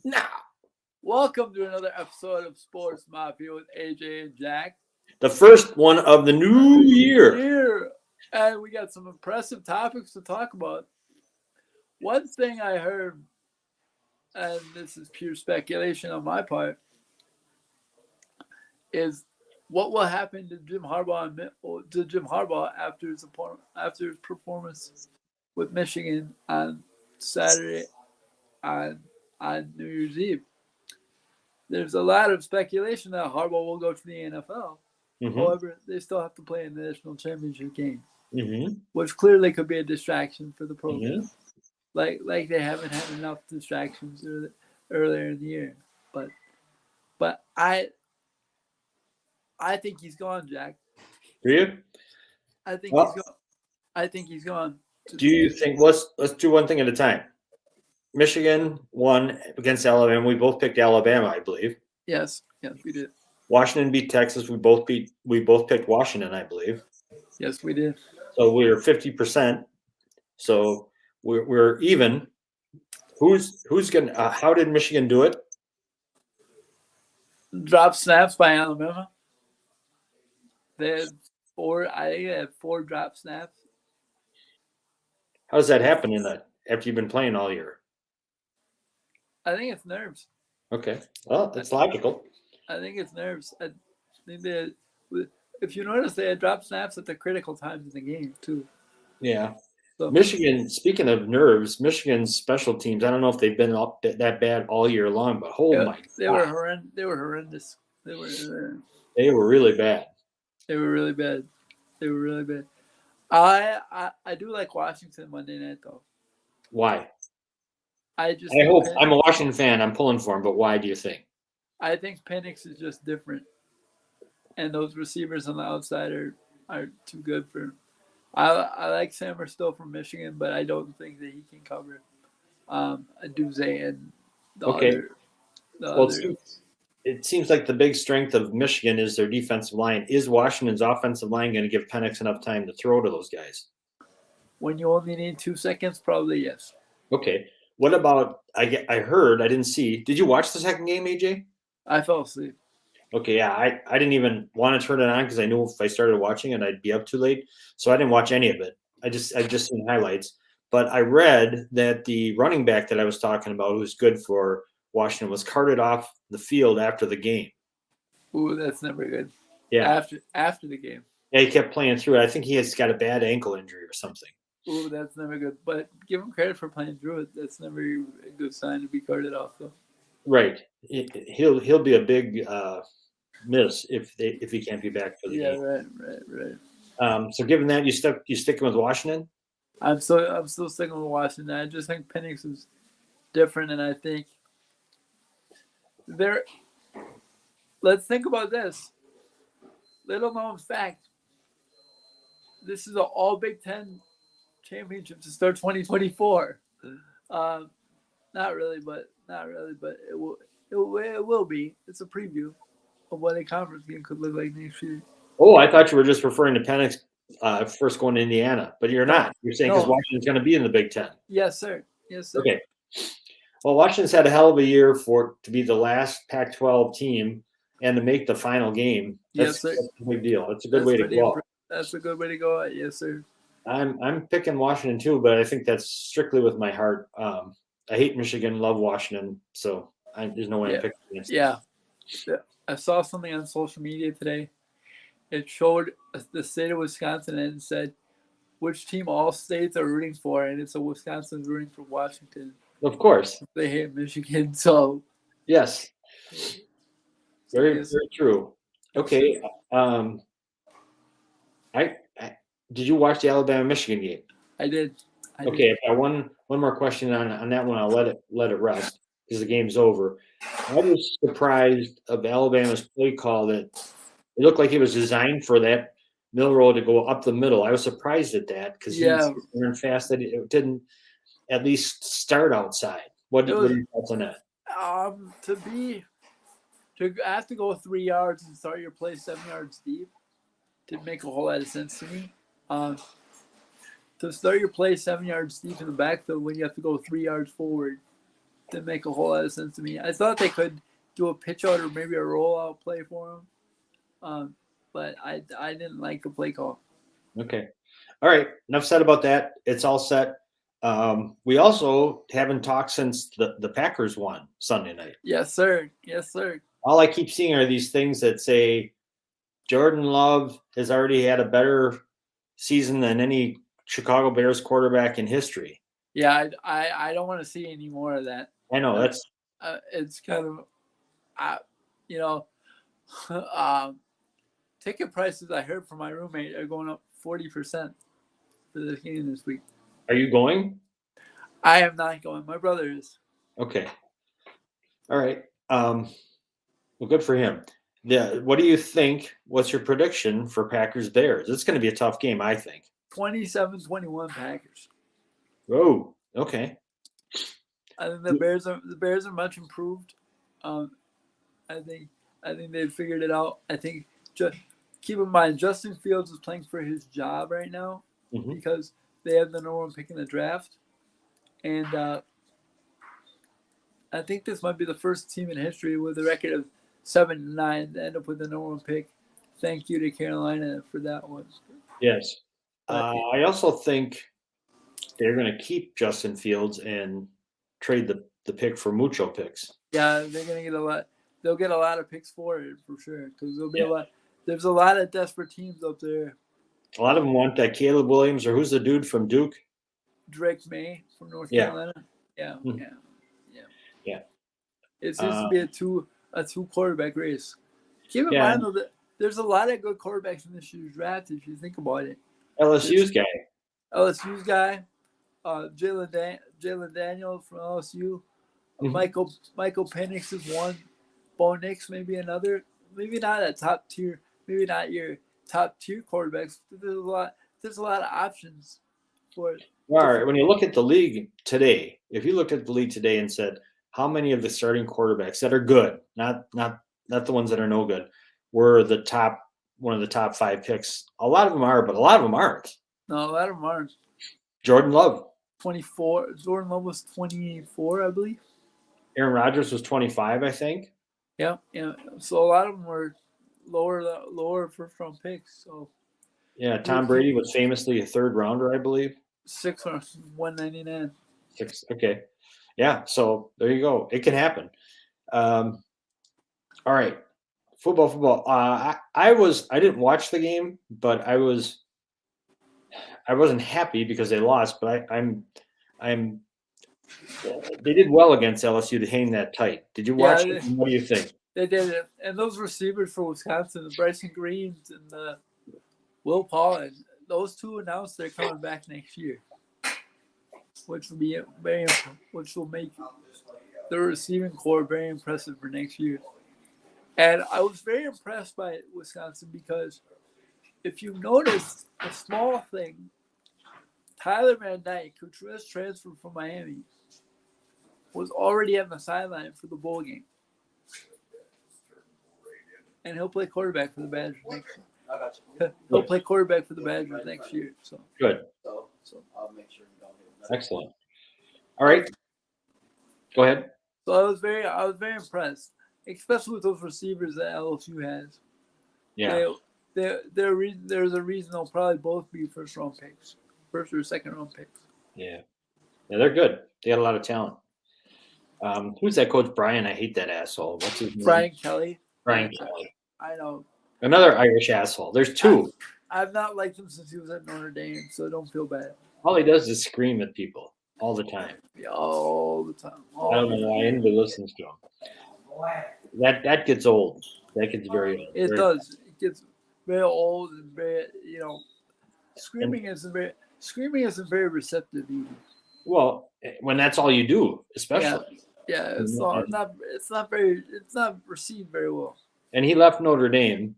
Now, Welcome to another episode of Sports Mafia with AJ and Jack. the first one of the new year. And we got some impressive topics to talk about. One thing I heard, and this is pure speculation on my part, is what will happen to Jim Harbaugh after his performance with Michigan on Saturday on New Year's Eve. There's a lot of speculation that Harbaugh will go to the NFL. Mm-hmm. However, they still have to play in the national championship game, Mm-hmm. which clearly could be a distraction for the program. Mm-hmm. Like they haven't had enough distractions earlier in the year. But I think he's gone, Jack. Do you? I think he's gone. I think he's gone. Do you think? Let's do one thing at a time. Michigan won against Alabama. We both picked Alabama, I believe. Yes, we did. Washington beat Texas. We both picked Washington, I believe. Yes, we did. So we're 50%. So we're even. Who's gonna? How did Michigan do it? Drop snaps by Alabama. They had four. I think they had 4 drop snaps. How does that happen after you've been playing all year? I think it's nerves. Okay, well, that's logical. I think it's nerves. I think that if you notice, they had drop snaps at the critical times in the game too. Yeah. So, Michigan, speaking of nerves, Michigan's special teams, I don't know if they've been up that bad all year long, but they were horrendous. They were horrendous. They were really bad. They were really bad. They were really bad. I do like Washington Monday night though. Why? I hope I'm a Washington fan. I'm pulling for him, but why do you think? I think Penix is just different, and those receivers on the outside are too good for him. I like Sammer still from Michigan, but I don't think that he can cover Duze and the other. It seems like the big strength of Michigan is their defensive line. Is Washington's offensive line going to give Penix enough time to throw to those guys? When you only need 2 seconds, probably yes. Okay. What about I heard, I didn't see. Did you watch the second game, AJ? I fell asleep. Okay, yeah, I didn't even want to turn it on because I knew if I started watching it, I'd be up too late. So I didn't watch any of it. I just seen highlights. But I read that the running back that I was talking about, who's good for Washington, was carted off the field after the game. Ooh, that's never good. Yeah. After the game. Yeah, he kept playing through it. I think he has got a bad ankle injury or something. Ooh, that's never good. But give him credit for playing through it. That's never a good sign to be carted off, though. Right. He'll be a big miss if he can't be back for the game. Right. So given that, you sticking with Washington? I'm still sticking with Washington. I just think Penix is different, and I think let's think about this. Little known fact. This is an all Big Ten championship to start 2024. Not really, but it will be. It's a preview of what a conference game could look like next year. Oh, I thought you were just referring to Penix first going to Indiana, but you're not. You're saying because Washington's going to be in the Big Ten. Yes, sir. Okay. Well, Washington's had a hell of a year to be the last Pac-12 team and to make the final game. That's a big deal. It's a good way to go. That's a good way to go. Yes, sir. I'm picking Washington too, but I think that's strictly with my heart. I hate Michigan, love Washington, so there's no way I'm picking against them. Yeah. I saw something on social media today. It showed the state of Wisconsin and it said which team all states are rooting for, and it's Wisconsin's rooting for Washington. Of course. They hate Michigan, so. Yes. Very true. Okay. Did you watch the Alabama-Michigan game? I did. Okay. If I one more question on that one, I'll let it rest because the game's over. I was surprised of Alabama's play call that it looked like it was designed for that Milroe to go up the middle. I was surprised at that because he's running fast that it didn't at least start outside. What are your thoughts on that? To have to go 3 yards and start your play 7 yards deep didn't make a whole lot of sense to me. To start your play 7 yards deep in the backfield when you have to go 3 yards forward didn't make a whole lot of sense to me. I thought they could do a pitch out or maybe a rollout play for him, but I didn't like the play call. Okay. All right. Enough said about that. It's all set. We also haven't talked since the Packers won Sunday night. Yes, sir. Yes, sir. All I keep seeing are these things that say Jordan Love has already had a better season than any Chicago Bears quarterback in history. Yeah, I don't want to see any more of that. I know that's it's kind of, you know, ticket prices I heard from my roommate are going up 40% for this game this week. Are you going? I am not going. My brother is. Okay. All right. Well, good for him. Yeah. What do you think? What's your prediction for Packers Bears? It's going to be a tough game, I think. 27-21 Packers. Oh, okay. I think the Bears are much improved. I think they've figured it out. I think keep in mind Justin Fields is playing for his job right now because they have the number one pick in the draft, and I think this might be the first team in history with a record of 7-9 to end up with the number one pick. Thank you to Carolina for that one. Yes. I also think they're going to keep Justin Fields and trade the pick for mucho picks. Yeah, they're going to get a lot. They'll get a lot of picks for it for sure because there'll be a lot. There's a lot of desperate teams up there. A lot of them want that Caleb Williams, or who's the dude from Duke? Drake May from North Carolina. Yeah. It seems to be a two quarterback race. Keep in mind though that there's a lot of good quarterbacks in this year's draft if you think about it. LSU's guy, Jalen Daniels from LSU, Michael Penix is one, Bo Nix maybe another. Maybe not a top tier. Maybe not your top tier quarterbacks. There's a lot of options for it. All right. When you look at the league today, if you looked at the league today and said how many of the starting quarterbacks that are good, not the ones that are no good, were one of the top 5 picks. A lot of them are, but a lot of them aren't. No, a lot of them aren't. Jordan Love, 24. Jordan Love was 24, I believe. Aaron Rodgers was 25, I think. Yeah. So a lot of them were lower first round picks. So yeah, Tom Brady was famously a 3rd rounder, I believe. 6 or 199. 6. Okay. Yeah. So there you go. It can happen. All right. Football. I didn't watch the game, but I wasn't happy because they lost, but they did well against LSU to hang that tight. Did you watch it? What do you think? They did it. And those receivers for Wisconsin, the Bryson Greens and the Will Paul, those two announced they're coming back next year, which will make the receiving core very impressive for next year. And I was very impressed by Wisconsin because if you notice a small thing, Tyler Van Dyke, who just transferred from Miami, was already on the sideline for the bowl game. And he'll play quarterback for the Badgers next year. He'll play quarterback for the Badgers next year. So good. So I'll make sure you don't hit that. Excellent. All right. Go ahead. So I was very impressed, especially with those receivers that LSU has. Yeah. There's a reason they'll probably both be first or second round picks. Yeah, they're good. They got a lot of talent. Who's that coach? Brian? I hate that asshole. What's his name? Brian Kelly. Brian Kelly. I know. Another Irish asshole. There's 2. I've not liked him since he was at Notre Dame, so don't feel bad. All he does is scream at people all the time. Yeah, all the time. I don't know why anybody listens to him. That gets old. That gets very old. It does. It gets very old and very, screaming isn't very receptive either. Well, when that's all you do, especially. Yeah, it's not received very well. And he left Notre Dame,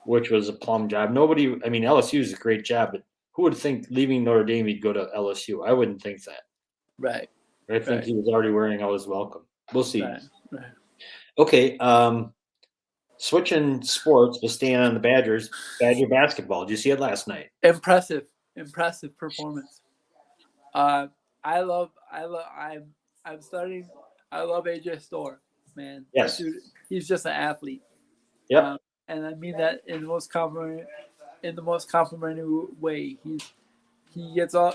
which was a plum job. LSU is a great job, but who would think leaving Notre Dame he'd go to LSU? I wouldn't think that. Right. I think he was already wearing "I was welcome." We'll see. Right. Okay. Switching sports, but staying on the Badger basketball. Did you see it last night? Impressive performance. I'm I love AJ Storr, man. Yes. That dude, he's just an athlete. Yep. And I mean that in the most complimentary way. He gets all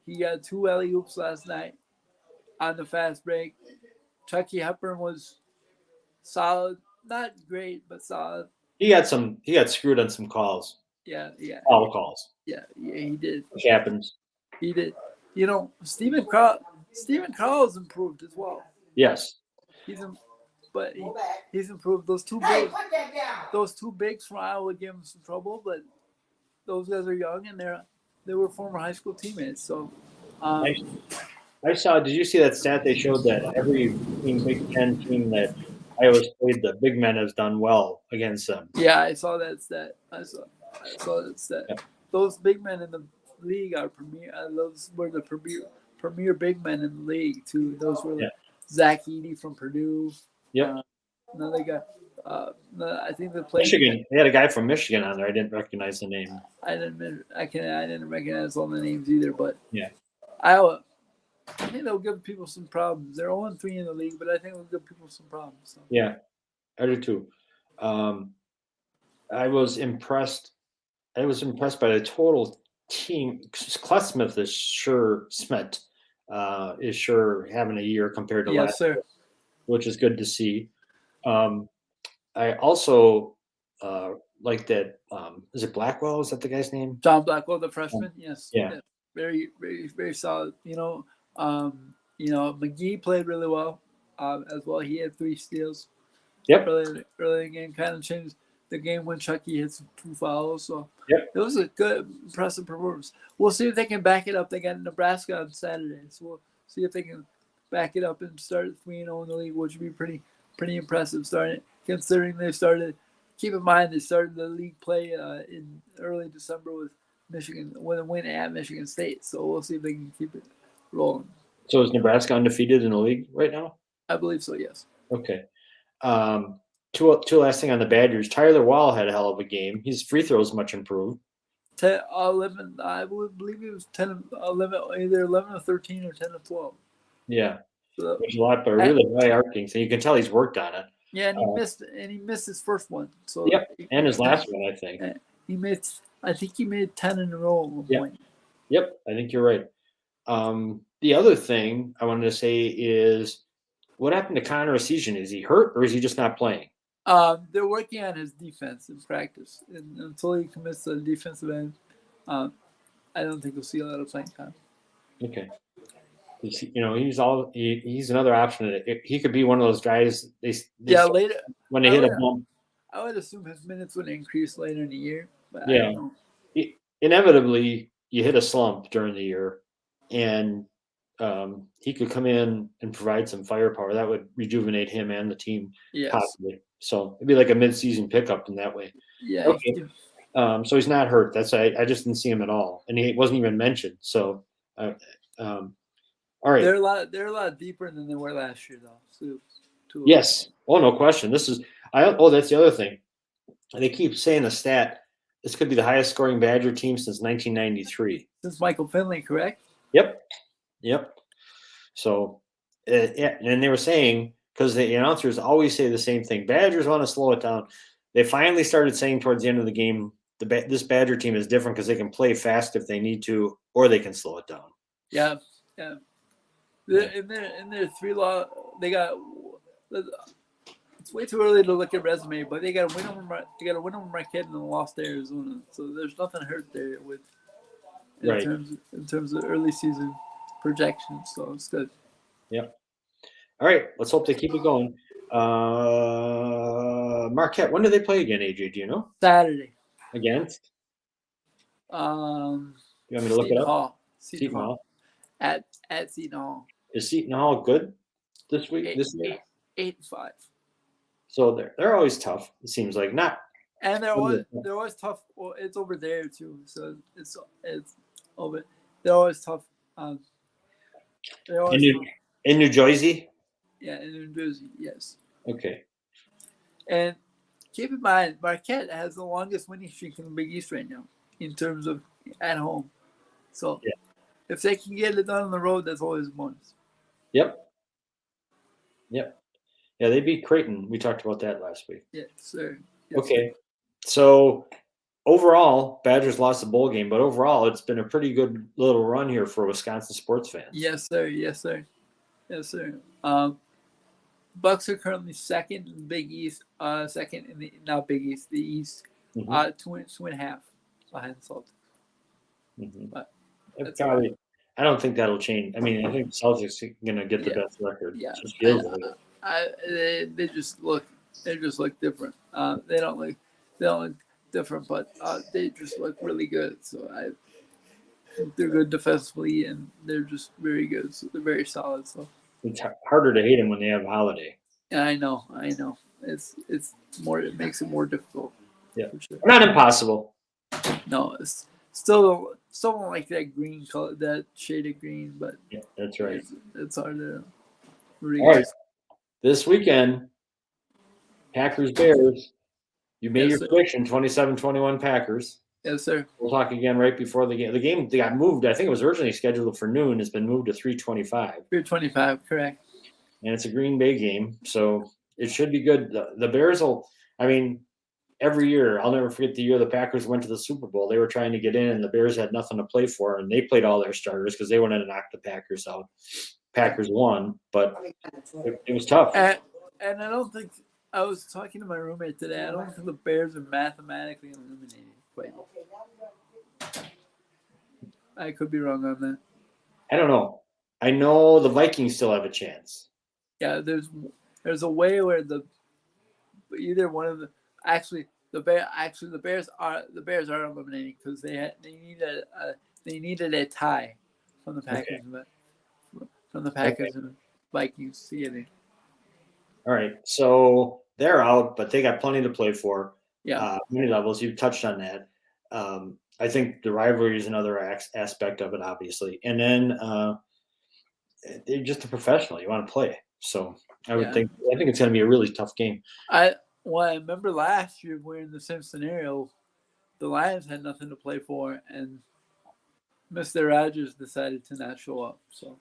he got 2 alley oops last night on the fast break. Chucky Hepburn was solid, not great, but solid. He got screwed on some calls. Yeah, All calls. he did. Which happens. He did. You know, Stephen Carl's improved as well. Yes. He's improved. Those two bigs from Iowa gave him some trouble, but those guys are young and they were former high school teammates. So, I saw. Did you see that stat? They showed that every Big Ten team that Iowa's played, the big men has done well against them. Yeah, I saw that stat. I saw that stat. Yep. Those big men in the league are premier. Those were the premier big men in the league too. Those were Zach Edey from Purdue. Yep. Another guy. I think they played Michigan. They had a guy from Michigan on there. I didn't recognize the name. I didn't recognize all the names either, but yeah, Iowa. I think they'll give people some problems. They're 0-3 in the league, but I think they'll give people some problems. So. Yeah, I do too. I was impressed. I was impressed by the total team. Klesmith is sure having a year compared to last year, which is good to see. I also like that. Is it Blackwell? Is that the guy's name? John Blackwell, the freshman. Yes. Yeah. Very, very, very solid. McGee played really well as well. He had 3 steals. Yep. Early in the game, kind of changed the game when Chucky hit some 2 fouls. So yep. It was a good, impressive performance. We'll see if they can back it up. They got Nebraska on Saturday, so we'll see if they can back it up and start 3-0 in the league, which would be pretty impressive. Considering they started. Keep in mind they started the league play in early December with Michigan with a win at Michigan State. So we'll see if they can keep it rolling. So is Nebraska undefeated in the league right now? I believe so. Yes. Okay. Two last thing on the Badgers. Tyler Wall had a hell of a game. His free throws much improved. 11. I believe it was 10, 11, either 11 or 13 or 10 or 12. Yeah. So, there's a lot, but really high arcing. So you can tell he's worked on it. Yeah, and he missed his first one. So yep, and his last one, I think. I think he made 10 in a row at one point. Yep, I think you're right. The other thing I wanted to say is, what happened to Connor Essegian? Is he hurt or is he just not playing? They're working on his defense in practice, and until he commits to the defensive end, I don't think we'll see a lot of playing time. Okay. He's another option. He could be one of those guys. Later when they hit a bump. I would assume his minutes would increase later in the year. But yeah, inevitably you hit a slump during the year, and he could come in and provide some firepower that would rejuvenate him and the team possibly. So it'd be like a mid-season pickup in that way. Yeah. Okay. So he's not hurt. I just didn't see him at all, and he wasn't even mentioned. So. All right. They're a lot deeper than they were last year, though. Yes. Oh, no question. That's the other thing. They keep saying the stat. This could be the highest scoring Badger team since 1993. Since Michael Finley, correct? Yep. So, and they were saying, because the announcers always say the same thing, Badgers want to slow it down. They finally started saying towards the end of the game, this Badger team is different because they can play fast if they need to, or they can slow it down. Yeah. In their 3-law, they got. It's way too early to look at resume, but they got a win over Marquette and a loss to Arizona. So there's nothing hurt there in terms of early season projections. So it's good. Yep. All right, let's hope they keep it going. Marquette, when do they play again, AJ? Do you know? Saturday. Against? You want me to look it up? Seton Hall. At Seton Hall. Is Seton Hall good this week? This year? 8-5. So they're always tough. It seems like not. And they're always tough. Well, it's over there too, so it's over. They're always tough. In New Jersey. Yeah, in New Jersey. Yes. Okay. And keep in mind, Marquette has the longest winning streak in the Big East right now in terms of at home. So if they can get it done on the road, that's always a bonus. Yep. Yep. Yeah, they beat Creighton. We talked about that last week. Yes, sir. Yes, Okay. So overall, Badgers lost the bowl game, but overall, it's been a pretty good little run here for Wisconsin sports fans. Yes, sir. Yes, sir. Yes, sir. Bucks are currently second in the Big East. Second in the not Big East, the East. Mhm. 2.5 behind Celtics. Mhm. But It that's probably, I don't think that'll change. I mean, I think the Celtics are going to get the Yeah. best record. Yeah, It just feels like it. they just look different. They don't look different, but they just look really good. So I think they're good defensively, and they're just very good. So they're very solid. So It's harder to hate them when they have Holiday. yeah, I know. It's more. It makes it more difficult. Yeah. For sure. Not impossible. No, it's still don't like that green color, that shaded green, but Yeah, that's right. it's hard to really. All right. This weekend, Packers Bears. You made Yes, your sir. prediction 27-21 Packers. Yes, sir. We'll talk again right before the game. The game they got moved. I think it was originally scheduled for noon. It's been moved to 3:25. 325, correct. And it's a Green Bay game, so it should be good. The Bears will. I mean, every year I'll never forget the year the Packers went to the Super Bowl. They were trying to get in, and the Bears had nothing to play for, and they played all their starters because they wanted to knock the Packers out. Packers won, but it was tough. And I don't think I was talking to my roommate today. I don't think the Bears are mathematically eliminated. Quite. I could be wrong on that. I don't know. I know the Vikings still have a chance. Yeah, there's a way where either one of the the Bears are eliminating because they needed a tie from the Packers and Vikings to get in. All right, so they're out, but they got plenty to play for. Yeah. Many levels. You touched on that. I think the rivalry is another aspect of it, obviously, and then they're just a professional. You want to play, so I think it's going to be a really tough game. I remember last year we're in the same scenario. The Lions had nothing to play for, and Mr. Rogers decided to not show up. So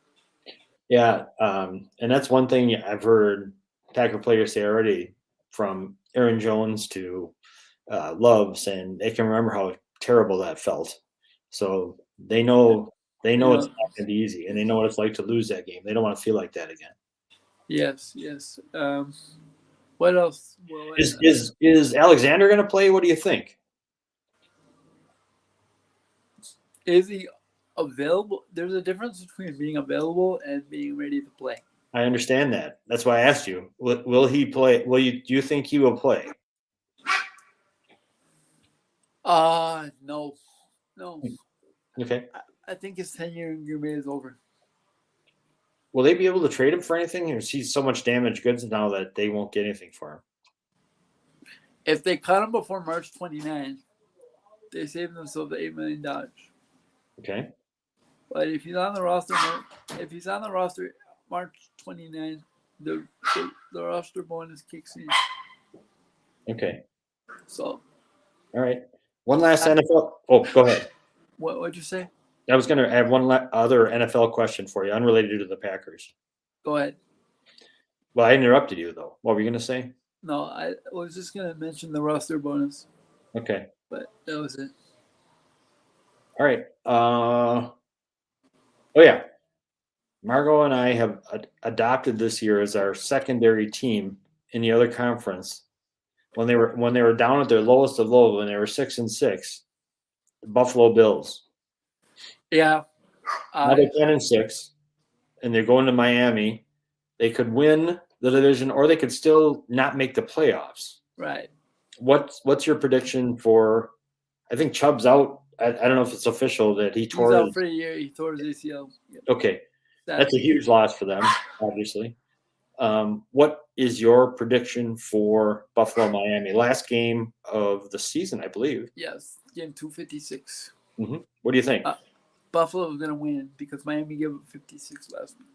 yeah, and that's one thing I've heard Packer players say already, from Aaron Jones to Love, saying they can remember how terrible that felt. So they know it's not going to be easy, and they know what it's like to lose that game. They don't want to feel like that again. Yes. What else? Well, Is Alexander going to play? What do you think? Is he available? There's a difference between being available and being ready to play. I understand that. That's why I asked you. Will he play? Do you think he will play? No. Okay. I think his tenure in Green Bay is over. Will they be able to trade him for anything, or is he so much damaged goods now that they won't get anything for him? If they cut him before March 29th, they save themselves $8 million. Okay. But if he's on the roster March 29th, the roster bonus kicks in. Okay. So. All right. One last NFL. Oh, go ahead. What'd you say? I was going to add one other NFL question for you, unrelated to the Packers. Go ahead. Well, I interrupted you, though. What were you going to say? No, I was just going to mention the roster bonus. Okay. But that was it. All right. Oh, yeah. Margot and I have adopted this year as our secondary team in the other conference. When they were down at their lowest of low, when they were 6-6, the Buffalo Bills. Yeah. Now they're 10-6, and they're going to Miami. They could win the division, or they could still not make the playoffs. Right. What's your prediction for? I think Chubb's out. I don't know if it's official that he's out for a year. He tore his ACL. Yep. Okay, that's a huge loss for them, obviously. What is your prediction for Buffalo Miami? Last game of the season, I believe. Yes, game 256. Mm-hmm. What do you think? Buffalo is going to win because Miami gave up 56 last week.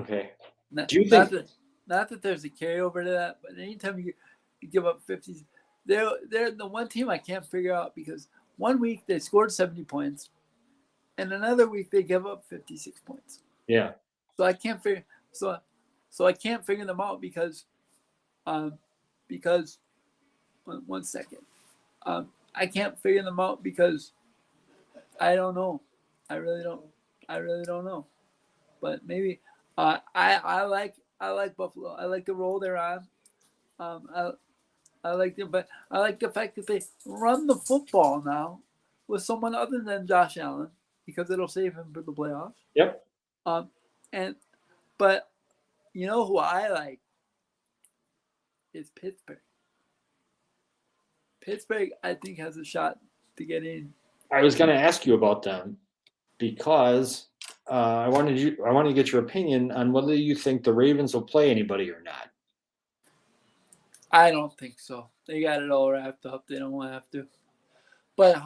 Okay. Do you think not that there's a carryover to that, but anytime you give up 50, they're the one team I can't figure out, because one week they scored 70 points, and another week they give up 56 points. Yeah. So I can't figure. So I can't figure them out because one second. I can't figure them out because I don't know. I really don't know. But maybe I like Buffalo. I like the role they're on. I like them, but I like the fact that they run the football now with someone other than Josh Allen because it'll save him for the playoffs. Yep. But you know who I like is Pittsburgh. Pittsburgh, I think, has a shot to get in. I was going to ask you about them because I wanted to get your opinion on whether you think the Ravens will play anybody or not. I don't think so. They got it all wrapped up. They don't have to. But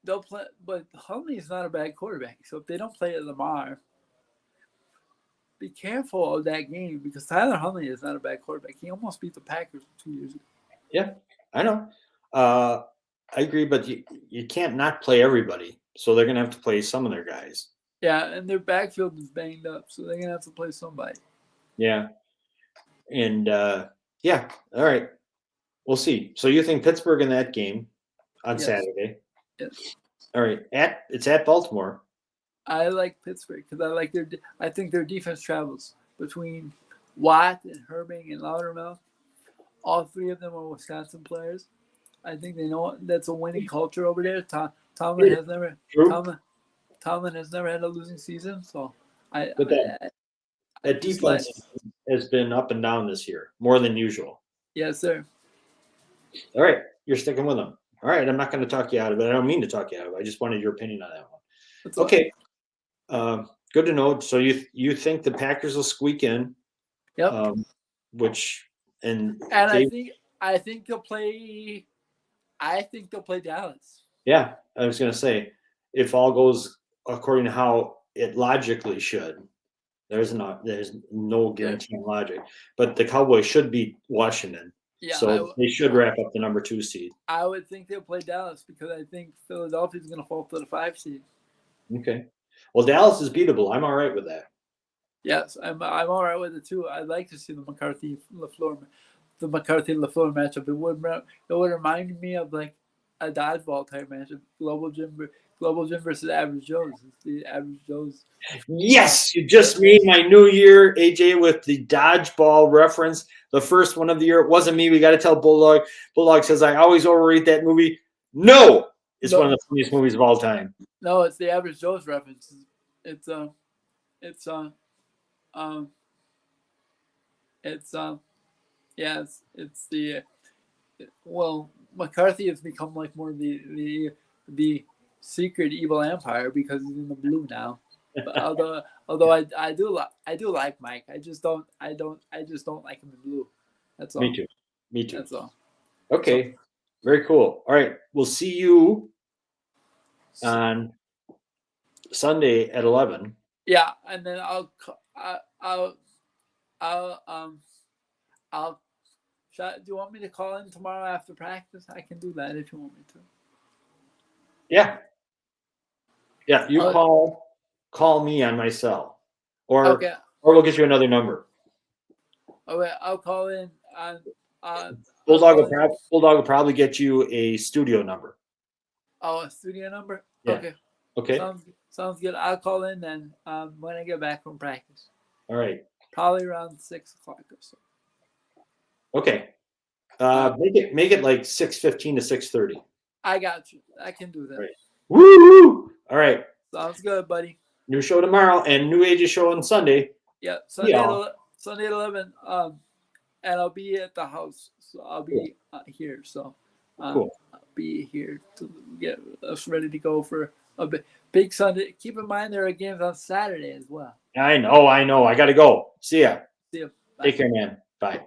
they'll play. But Huntley is not a bad quarterback. So if they don't play Lamar, be careful of that game because Tyler Huntley is not a bad quarterback. He almost beat the Packers 2 years ago. Yeah, I know. I agree, but you can't not play everybody. So they're going to have to play some of their guys. Yeah, and their backfield is banged up, so they're going to have to play somebody. Yeah. And, yeah, all right. We'll see. So you think Pittsburgh in that game on Saturday? Yes. All right. It's at Baltimore. I like Pittsburgh because I think their defense travels between Watt and Herbing and Loudermilk. All three of them are Wisconsin players. I think they know that's a winning culture over there. Tomlin has never had a losing season, so that defense has been up and down this year more than usual. Yes, sir. All right, you're sticking with them. All right, I'm not going to talk you out of it. I don't mean to talk you out of it. I just wanted your opinion on that one. That's okay, good to know. So you think the Packers will squeak in? Yep. I think they'll play. I think they'll play Dallas. Yeah, I was going to say, if all goes according to how it logically should, there's no guarantee in logic, but the Cowboys should beat Washington. Yeah, so they should wrap up the number 2 seed. I would think they'll play Dallas because I think Philadelphia is going to fall to the 5 seed. Okay. Well, Dallas is beatable. I'm all right with that. Yes, I'm all right with it too. I'd like to see the McCarthy-LaFleur matchup. It would remind me of like a dodgeball type matchup. Global Gym versus Average Joe's. It's the Average Joe's. Yes, you just made my new year, AJ, with the dodgeball reference. The first one of the year. It wasn't me. We got to tell Bulldog. Bulldog says I always overrate that movie. No, it's one of the funniest movies of all time. No, it's the Average Joe's reference. McCarthy has become like more the secret evil empire because he's in the blue now. But although I do like Mike, I just don't like him in blue. That's all. Me too. That's all. Okay, very cool. All right, we'll see you on Sunday at 11. Yeah, and then I'll do you want me to call in tomorrow after practice? I can do that if you want me to. Yeah. Yeah, you call me on my cell. Or we'll get you another number. Okay, I'll call in on Bulldog will probably get you a studio number. Oh, a studio number? Yeah. Okay. Sounds good. I'll call in then when I get back from practice. All right. Probably around 6 o'clock or so. Okay. Make it like 6:15 to 6:30. I got you. I can do that. Right. Woo! All right. Sounds good, buddy. New show tomorrow and new AJ show on Sunday. Yeah, Sunday at 11. And I'll be at the house, so I'll be here. So cool. I'll be here to get us ready to go for a big Sunday. Keep in mind there are games on Saturday as well. I know. I got to go. See ya. See ya. Bye. Take care, man. Bye.